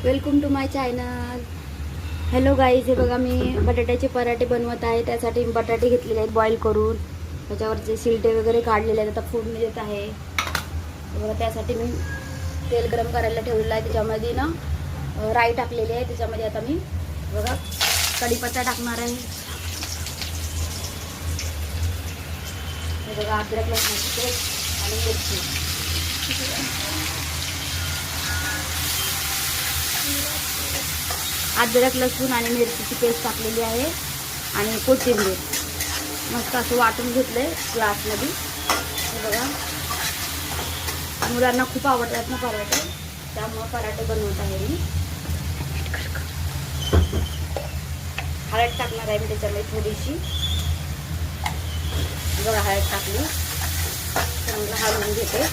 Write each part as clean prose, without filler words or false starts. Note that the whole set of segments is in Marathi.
Welcome to my channel. Hello guys, हे बघा मी बटाट्याचे पराठे बनवत आहे. त्यासाठी मी बटाटे घेतलेले आहेत बॉईल करून, त्याच्यावरचे शिलटे वगैरे काढलेले आहेत. आता फोडणी देत आहे. बघा त्यासाठी मी तेल गरम करायला ठेवलेलं आहे. त्याच्यामध्ये ना राई टाकलेली आहे. त्याच्यामध्ये आता मी बघा कढीपत्ता टाकणार आहे. हे बघा अद्रक लसणाची पेस्ट आणि मिरची. अद्रक लसूण आणि मिरचीची पेस्ट टाकलेली आहे आणि कोथिंबीर मस्त असं वाटून घेतलं आहे ग्लासमध्ये. हे बघा मुलांना खूप आवडतात ना पराठे, त्यामुळं पराठे बनवत आहे मी. हळद टाकणार आहे मी त्याच्यामध्ये थोडीशी. बघा हळद टाकली, चांगलं हलवून घेते.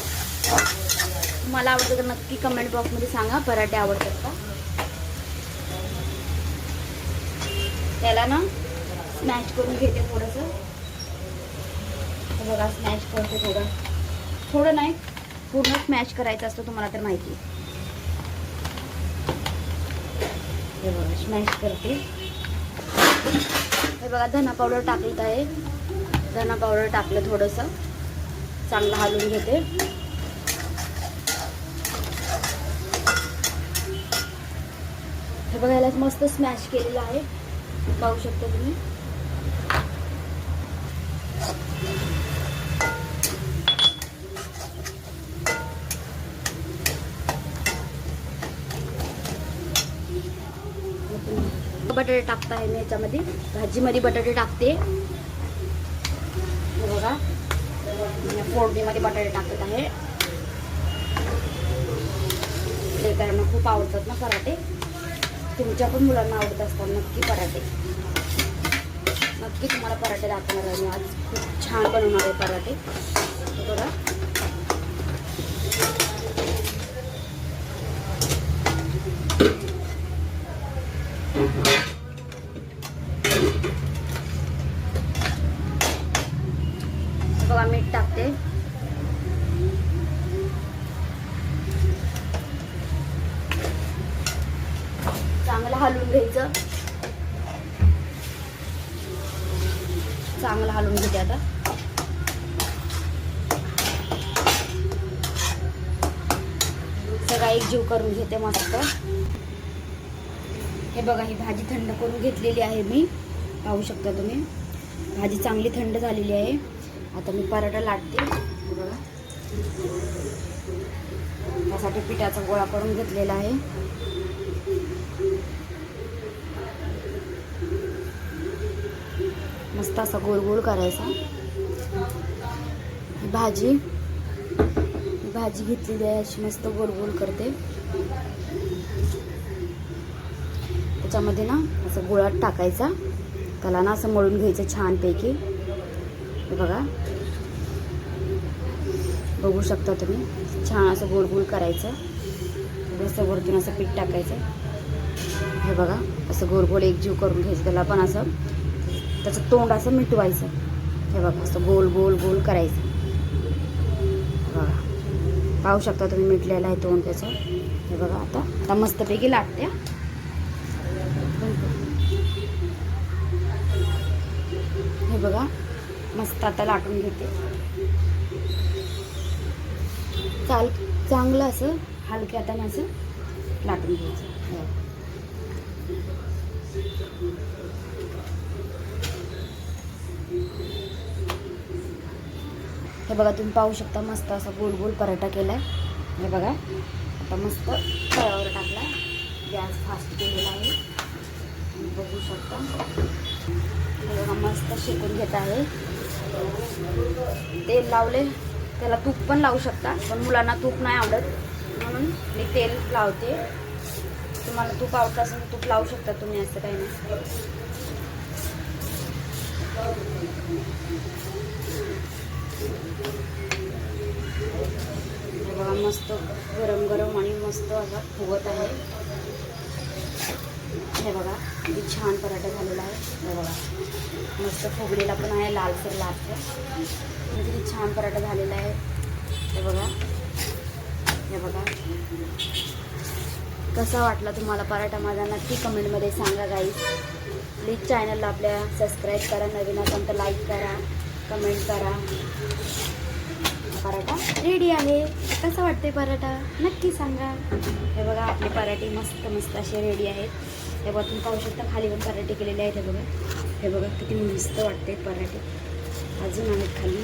मला आवडतं तर नक्की कमेंट बॉक्समध्ये सांगा पराठे आवडतात का. त्याला ना स्मॅश करून घेते थोडंसं. बघा स्मॅश करते थोडं नाही, पूर्ण स्मॅश करायचं असतं, तुम्हाला तर माहिती. हे बघा स्मॅश करते. हे बघा धना पावडर टाकत आहे. धना पावडर टाकलं थोडंसं, चांगलं हलवून घेते. हे बघा याला मस्त स्मॅश केलेलं आहे, पाहू शकता तुम्ही. बटाटे टाकता आहे मी याच्यामध्ये. भाजीमध्ये बटाटे टाकते. बघा फोडणीमध्ये बटाटे टाकत आहे. लेकरांना खूप आवडतात ना पराठे. तुमच्या पण मुलांना आवडत असतात नक्की पराठे. नक्की तुम्हाला पराठे दाखवणार आहे मी आज. खूप छान बनवणार आहे पराठे. बघा बघा मीठ टाकते. चांगलं हलवून घ्यायचं. चांगलं हलवून घेते आता. सगळा एकजीव करून घेते मस्त. हे बघा ही भाजी थंड करून घेतलेली आहे मी, पाहू शकता तुम्ही. भाजी चांगली थंड झालेली आहे. आता मी पराठा लाटते. बघा त्यासाठी पिठाचा गोळा करून घेतलेला आहे. मस्त असा गोल गोल करायचा. भाजी घेतलेली आहे, अशी मस्त गोल गोल करते. त्याच्यामध्ये ना असं गोळात टाकायचा, त्याला ना असं मळून घ्यायचं छानपैकी. हे बघा बघू शकता तुम्ही. छान असं गोल गोल करायचं. थोडंसं वरतून असं पीठ टाकायचं. हे बघा असं गोल गोल एकजीव करून घ्यायचं. त्याला पण असं त्याचं तोंड असं मिटवायचं. हे बघा असं गोल गोल गोल करायचं. बघा पाहू शकता तुम्ही मिटलेलं आहे तोंड त्याचं. हे बघा आता मस्तपैकी लाटते. हे बघा मस्त आता लाटून घेते. चांगलं असं हलक्या हाताने असं लाटून घ्यायचं. हे बघा तुम्ही पाहू शकता मस्त असा गोल गोल पराठा केलाय. हे बघा आता मस्त तव्यावर टाकलाय. गॅस फास्ट केलेला आहे, बघू शकता. हे बघा मस्त शेकून घेत आहे. तेल लावले, त्याला तूप पण लावू शकता, पण मुलांना तूप नाही आवडत म्हणून मी तेल लावते. तुम्हाला तूप आवडत असेल तर तूप लावू शकता तुम्ही, असं काही नाही. बघा मस्त गरम गरम आणि मस्त असा फुगत आहे. हे बघा किती छान पराठा झालेला आहे. हे बघा मस्त फुगलेला पण आहे, लालसर किती छान पराठा झालेला आहे. हे बघा कसा वाटला तुम्हाला पराठा माझा नक्की कमेंटमध्ये सांगा गाईस. प्लीज चॅनलला आपल्या सबस्क्राईब करा, नवीन असेल तर लाईक करा, कमेंट करा. पराठा रेडी आहे. कसा वाटते पराठा नक्की सांगा. हे बघा आपले पराठे मस्त मस्त असे रेडी आहेत. हे बघा तुम्ही पाहू शकता खाली पण पराठे केलेले आहेत. हे बघा किती मस्त वाटते पराठे. अजून आहेत खाली.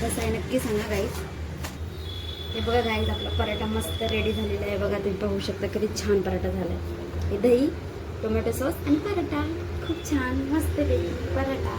कसं आहे नक्की सांगा गाईस. हे बघा गाईस आपला पराठा मस्त रेडी झालेला आहे. बघा तुम्ही पाहू शकता किती छान पराठा झाला आहे. हे दही, टोमॅटो सॉस आणि पराठा खूप छान मस्त रेडी पराठा.